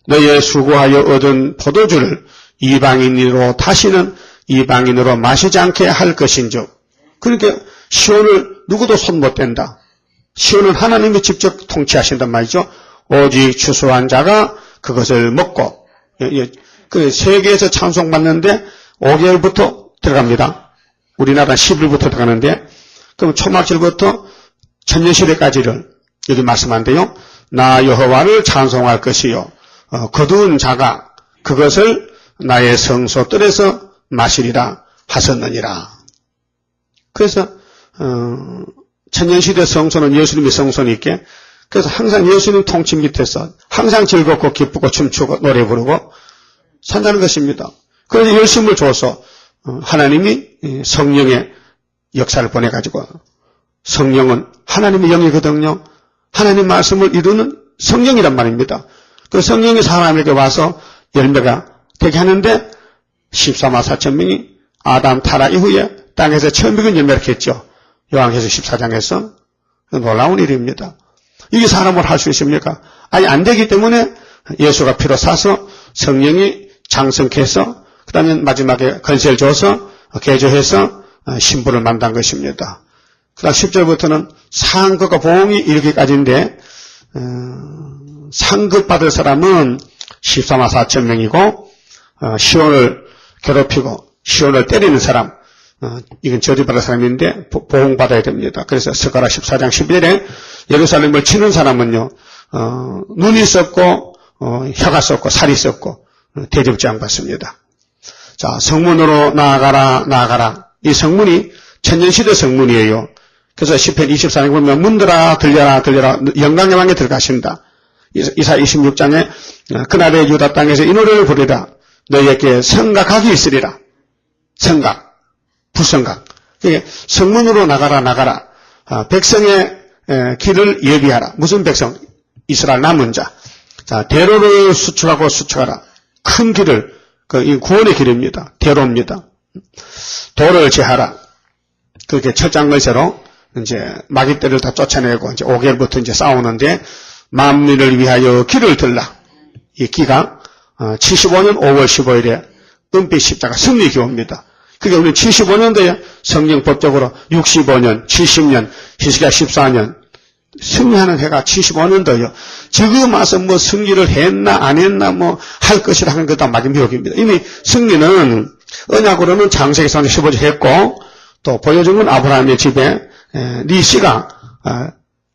너의 수고하여 얻은 포도주를 이방인으로 다시는 이방인으로 마시지 않게 할 것인즉 그러니까 시온을 누구도 손 못 댄다. 시온은 하나님이 직접 통치하신단 말이죠. 오직 추수한 자가 그것을 먹고 그 세계에서 찬송받는데 5개월부터 들어갑니다. 우리나라 10일부터 들어가는데 그럼 초막절부터 천년시대까지를 여기 말씀한데요. 나 여호와를 찬송할 것이요. 거두은 자가 그것을 나의 성소뜰에서 마시리라 하셨느니라. 그래서 천년시대 성소는 예수님의 성소니까 그래서 항상 예수님 통치 밑에서 항상 즐겁고 기쁘고 춤추고 노래 부르고 산다는 것입니다. 그래서 열심을 줘서 하나님이 성령의 역사를 보내가지고 성령은 하나님의 영이거든요. 하나님 말씀을 이루는 성령이란 말입니다. 그 성령이 사람에게 와서 열매가 되게 하는데 14만 4천 명이 아담 타락 이후에 땅에서 처음 익은 열매를 했죠. 요한계시록 14장에서 놀라운 일입니다. 이게 사람을 할 수 있습니까? 아니 안 되기 때문에 예수가 피로 사서 성령이 장성케 해서 그 다음에 마지막에 건세를 줘서 개조해서 신부를 만든 것입니다. 그 다음 10절부터는 상급과 보응이 이르기까지인데 상급 받을 사람은 14만 4천 명이고 시온을 괴롭히고 시온을 때리는 사람 이건 저주받을 사람인데 보응받아야 됩니다. 그래서 스가랴 14장 11절에 예루살렘을 치는 사람은요 눈이 썩고 혀가 썩고 살이 썩고 대접장 받습니다. 자, 성문으로 나아가라 나아가라. 이 성문이 천년시대 성문이에요. 그래서 시편 24장에 보면 문들아 들려라 들려라 영광의 왕에 들어가신다. 이사 26장에 그날의 유다 땅에서 이 노래를 부르라. 너희에게 성각학이 있으리라. 성각, 부성각. 성문으로 나가라 나가라. 백성의 길을 예비하라. 무슨 백성? 이스라엘 남은 자. 자, 대로를 수축하고 수축하라. 큰 길을, 이 구원의 길입니다. 대로입니다. 도를 제하라. 그렇게 첫장글새로 이제 마귀떼를 다 쫓아내고 이제 5개월부터 이제 싸우는데 만민을 위하여 길을 들라. 이 기가 75년 5월 15일에 은빛 십자가 승리 기호입니다. 그게 우리 75년도에 성령 법적으로 65년, 70년, 히스기야 14년 승리하는 해가 75년도예요. 지금 와서 뭐 승리를 했나 안 했나 뭐 할 것이라 하는 것도 마지막입니다. 이미 승리는 언약으로는 창세기 3장 15절 했고 또 보여준 건 아브라함의 집에 네 씨가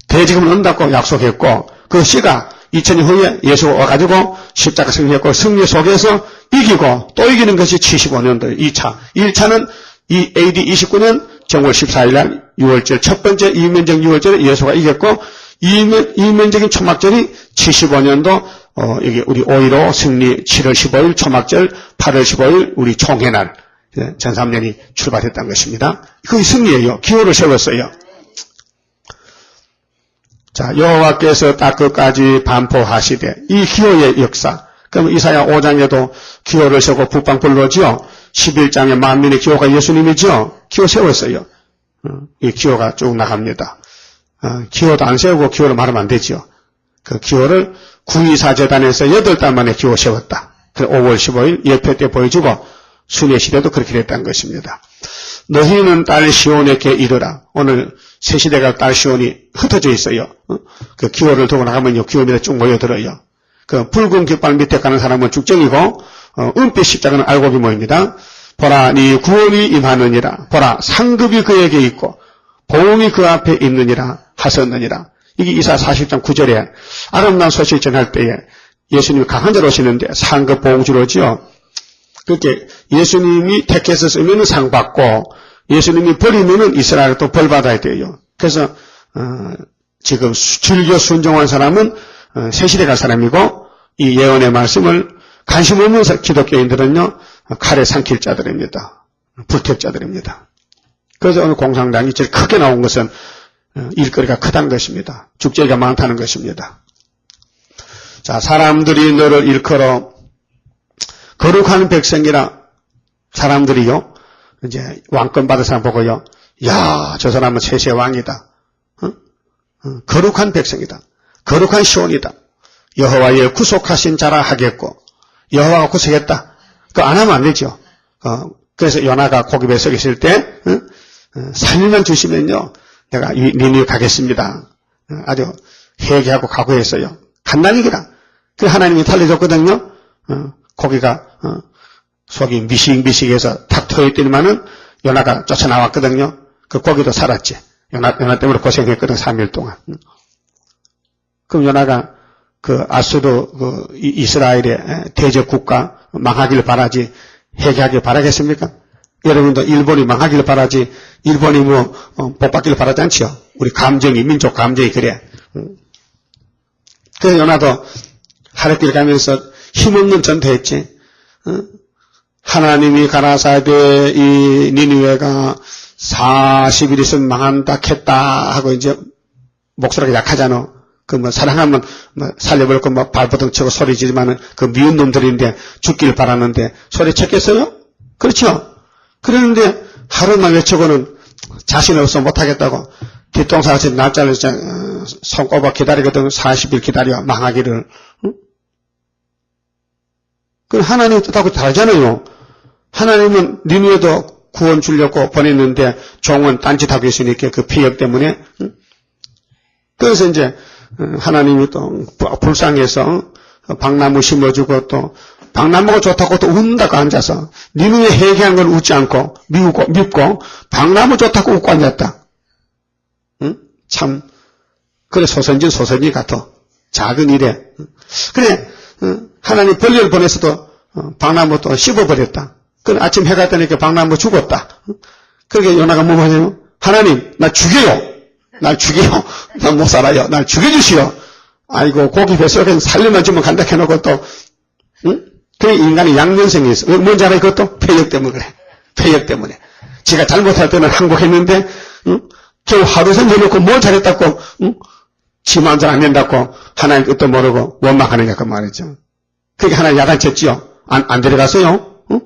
대지금을 얻는다고 약속했고 그 씨가 2000년 후에 예수가 와가지고 십자가 승리했고 승리 속에서 이기고 또 이기는 것이 75년도예요. 2차. 1차는 AD 29년 정월 14일 날 6월절 첫 번째 이면적 6월절에 예수가 이겼고 이면적인 초막절이 75년도 여기 우리 5.15 승리 7월 15일 초막절 8월 15일 우리 총회날 전3년이 출발했다는 것입니다. 그게 승리예요. 기호를 세웠어요. 자, 여호와께서 딱 끝까지 반포하시되 이 기호의 역사. 그럼 이사야 5장에도 기호를 세우고 북방불로지요. 11장에 만민의 기호가 예수님이죠. 기호 세웠어요. 이 기호가 쭉 나갑니다. 기호도 안 세우고 기호를 말하면 안 되죠. 그 기호를 924재단에서 8달 만에 기호 세웠다. 5월 15일 예표 때 보여주고 순회 시대도 그렇게 됐다는 것입니다. 너희는 딸 시온에게 이르라. 오늘 새 시대가 딸 시온이 흩어져 있어요. 그 기호를 두고 나가면요. 기호 밑에 쭉 모여들어요. 그 붉은 깃발 밑에 가는 사람은 죽정이고 은빛 십자가는 알곡이 모입니다. 보라 네 구원이 임하느니라. 보라 상급이 그에게 있고 보응이 그 앞에 있느니라 하셨느니라. 이게 이사 40장 9절에 아름다운 소식 전할 때에 예수님이 강한 자로 오시는데 상급 보응주로지요. 그렇게 예수님이 택해서 쓰면 상 받고 예수님이 버리면 이스라엘 또 벌 받아야 돼요. 그래서 지금 즐겨 순종한 사람은 새 시대 갈 사람이고 이 예언의 말씀을 관심 없는 기독교인들은요 칼에 삼킬 자들입니다. 불택자들입니다. 그래서 오늘 공산당이 제일 크게 나온 것은 일거리가 크다는 것입니다. 죽제가 많다는 것입니다. 자, 사람들이 너를 일컬어 거룩한 백성이라 사람들이요 이제 왕권 받은 사람 보고요 야, 저 사람은 세세 왕이다. 거룩한 백성이다. 거룩한 시온이다. 여호와의 구속하신 자라 하겠고 여호와가 구속했다. 그거 안 하면 안 되죠. 그래서 요나가 고기배에 서 있을 때 살림만 주시면요 내가 니누에 가겠습니다. 아주 회개하고 각오했어요. 간단히기라. 그 하나님이 달래줬거든요. 고기가 속이 미식미식해서 탁 터있더니만은 요나가 쫓아나왔거든요. 그 고기도 살았지. 요나 때문에 고생했거든 3일 동안. 그럼 요나가 그 아수르 그 이스라엘의 대적 국가 망하기를 바라지 회개하길 바라겠습니까? 여러분도 일본이 망하기를 바라지 일본이 복받기를 바라지 않죠? 우리 감정이 민족 감정이 그래. 그래서 요나도 하룻길 가면서 힘없는 전도했지. 하나님이 가라사대 이 니느웨가 40일 있으면 망한다 캤다 하고 이제 목소리가 약하잖아. 그 사랑하면 살려버릴 거 발버둥 치고 소리 지르면은 그 미운 놈들인데 죽길 바라는데 소리 쳤겠어요? 그렇죠? 그러는데 하루만 외치고는 자신 없어 못하겠다고 뒷동산같이 날짜를 손꼽아 기다리거든. 40일 기다려 망하기를. 그 하나님 뜻하고 다르잖아요. 하나님은 니느웨도 구원 주려고 보냈는데 종은 딴짓하고 있으니까 그 피역 때문에. 그래서 이제 하나님이 또 불쌍해서 박나무 심어주고 또 박나무가 좋다고 또 운다고 앉아서 니느웨 회개한 걸 웃지 않고 밉고 박나무 좋다고 웃고 앉았다. 응? 참 그래 소선지 같아. 작은 일에. 그래 하나님 벌레를 보내서도 박나무 또 씹어버렸다. 그래 아침 해가 뜨니까 박나무 죽었다. 그러니까 요나가 뭐 하냐면 하나님 나 죽여요. 날 죽여요. 나 못 살아요. 날 죽여주시오. 아이고 고기 뱃속에 살려만 주면 간다 해놓고 또 응? 그 인간이 양면성이 있어. 뭔지 알아요? 그것도 폐역 때문에 그래. 폐역 때문에. 지가 잘못할 때는 항복했는데 응? 겨우 하루 생겨놓고 뭘 잘했다고 응? 지만 잘 안 된다고 하나님 뜻도 모르고 원망하느냐 그 말이죠. 그게 하나님 야단쳤지요. 안 데려갔어요. 응?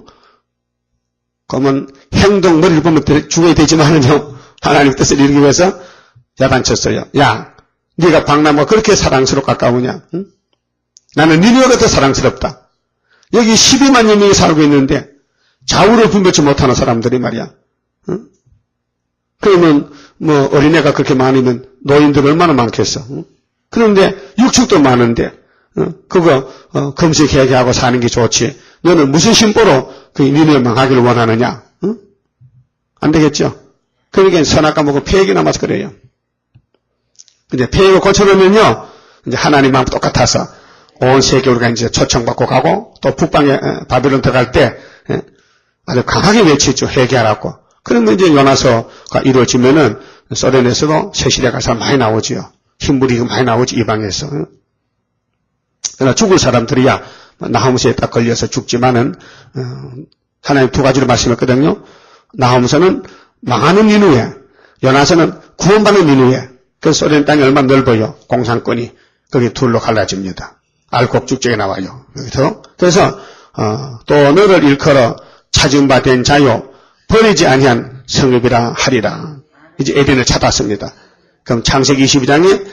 그러면 행동 머리를 보면 죽어야 되지만은요. 하나님 뜻을 이루기 위해서 야단쳤어요. 야, 네가 박나무가 그렇게 사랑스럽고 가까우냐? 응? 나는 니느웨가 더 사랑스럽다. 여기 12만여 명이 살고 있는데 좌우를 분별치 못하는 사람들이 말이야. 응? 그러면 어린애가 그렇게 많으면 노인들 얼마나 많겠어. 응? 그런데 육축도 많은데 그거 금식회개하고 사는 게 좋지. 너는 무슨 심보로 그 니느웨 망하기를 원하느냐? 응? 안 되겠죠. 그러니까 선악과 먹고 폐역이 남아서 그래요. 근데 폐역을 고쳐놓으면요, 이제 하나님 마음 똑같아서 온 세계 우리가 이제 초청받고 가고 또 북방에 바빌론 들어갈 때 아주 강하게 외치죠. 회개하라고. 그러면 이제 요나서가 이루어지면은 소련에서도 새 시대 갈 사람 많이 나오지요. 흰물이 많이 나오지 이방에서. 그러나 죽을 사람들이야 나홈스에 딱 걸려서 죽지만은 하나님 두 가지로 말씀했거든요. 나홈스는 망하는 니느웨, 요나서는 구원받는 니느웨. 그 소련 땅이 얼마나 넓어요. 공산권이 거기 둘로 갈라집니다. 알곡죽적에 나와요. 여기서 그래서 또 너를 일컬어 찾은 바 된 자요 버리지 아니한 성읍이라 하리라. 이제 에덴을 찾았습니다. 그럼 창세기 22장에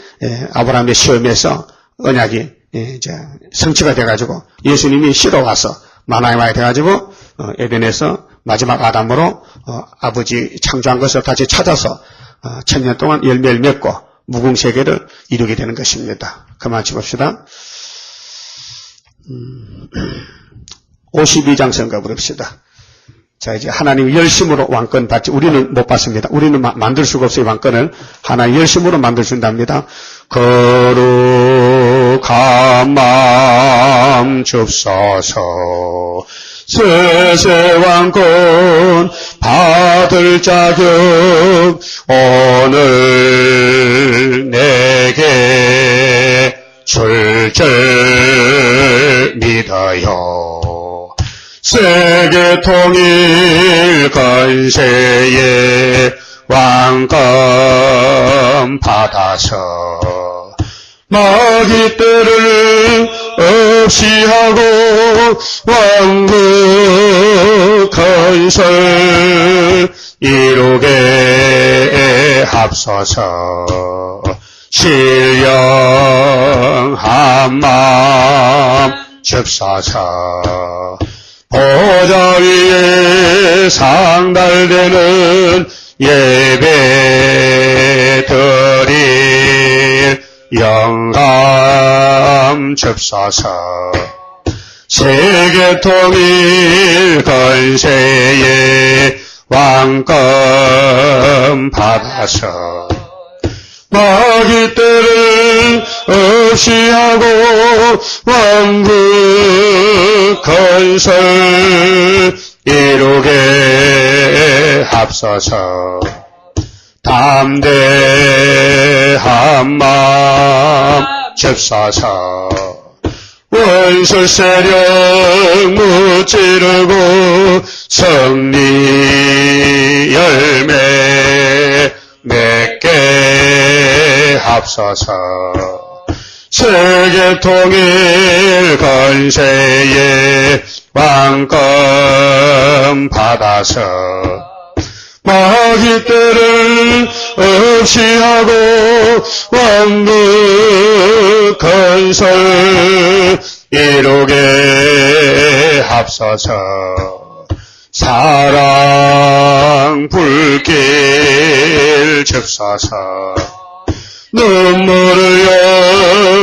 아브라함의 시험에서 언약이 이제 성취가 돼가지고 예수님이 시로 와서 만화에 돼가지고 에덴에서 마지막 아담으로 아버지 창조한 것을 다시 찾아서 천년 동안 열매를 맺고 무궁세계를 이루게 되는 것입니다. 그만 칩읍시다. 52장 성가 부릅시다. 자, 이제 하나님 열심으로 왕권 받지, 우리는 못 받습니다. 우리는 만들 수가 없어요, 왕권을. 하나님 열심으로 만들어준답니다. 거룩한 마음 줍소서. 세세왕권 받을 자격 오늘 내게 줄 줄 믿어요. 세계 통일 건세에 왕권 받아서 마귀 때를 없이 하고 왕국 건설 이루게 합소서. 신령한 마음 줍소서. 보좌 위에 상달되는 예배 드릴 영감 줍소서. 세계 통일 건세에 왕권 받아서 마귀 때를 없이 하고 왕국 건설 이루게 합소서. 담대한 마음 접사서. 원수 세력 무찌르고 승리 열매 맺게 합소서. 세계 통일 건세에 왕권 받아서 마귀 때를 없이 하고 왕국 건설 이루게 합소서. 사랑 불길 접사서. 눈물을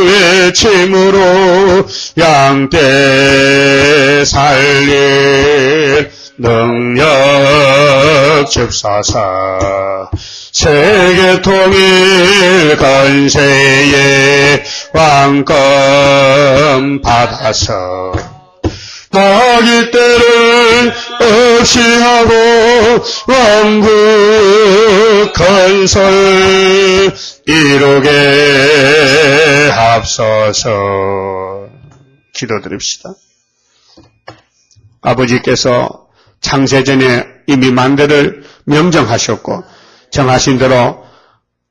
외침으로 양떼 살릴 능력 접사서. 세계 통일 건세에 왕권 받아서 마귀 때를 없이 하고 왕국 건설 이루게 합소서. 기도드립시다. 아버지께서 창세전에 이미 만대를 명정하셨고 정하신 대로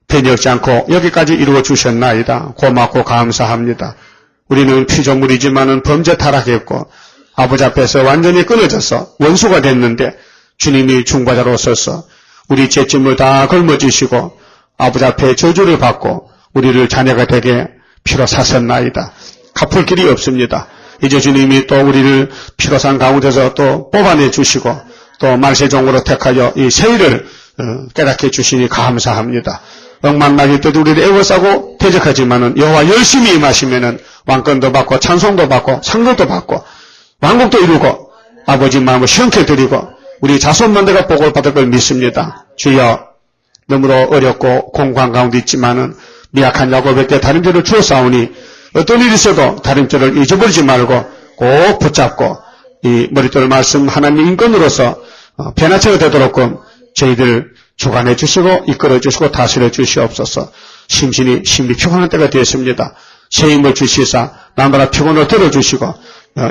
변혁지 않고 여기까지 이루어 주셨나이다. 고맙고 감사합니다. 우리는 피조물이지만은 범죄 타락했고 아버지 앞에서 완전히 끊어져서 원수가 됐는데 주님이 중보자로서서 우리 죄짐을 다 걸머지시고 아버지 앞에 저주를 받고 우리를 자녀가 되게 피로 사셨나이다. 갚을 길이 없습니다. 이제 주님이 또 우리를 피로 산 가운데서 또 뽑아내 주시고 또 말세종으로 택하여 이 세일을 깨닫게 해주시니 감사합니다. 억만나기 때도 우리를 애워싸고 대적하지만은 여호와 열심히 임하시면은 왕권도 받고 찬송도 받고 상급도 받고 왕국도 이루고 아버지 마음을 시원케 드리고 우리 자손만대가 복을 받을 걸 믿습니다. 주여, 너무도 어렵고 공고한 가운데 있지만은 미약한 야곱에게 다림질을 주었사오니 어떤 일이 있어도 다림질을 잊어버리지 말고 꼭 붙잡고 이 머릿돌 말씀 하나님 인권으로서 변화체가 되도록끔 저희들 주관해 주시고 이끌어 주시고 다스려 주시옵소서. 심신이 피곤한 때가 되었습니다. 새 힘을 주시사 남나라 피곤을 들어주시고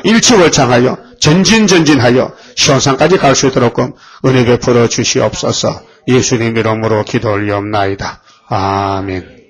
일치월장하여 전진하여 시온산까지 갈 수 있도록끔 은혜 베풀어 주시옵소서. 예수님 이름으로 기도 올리옵나이다. 아멘.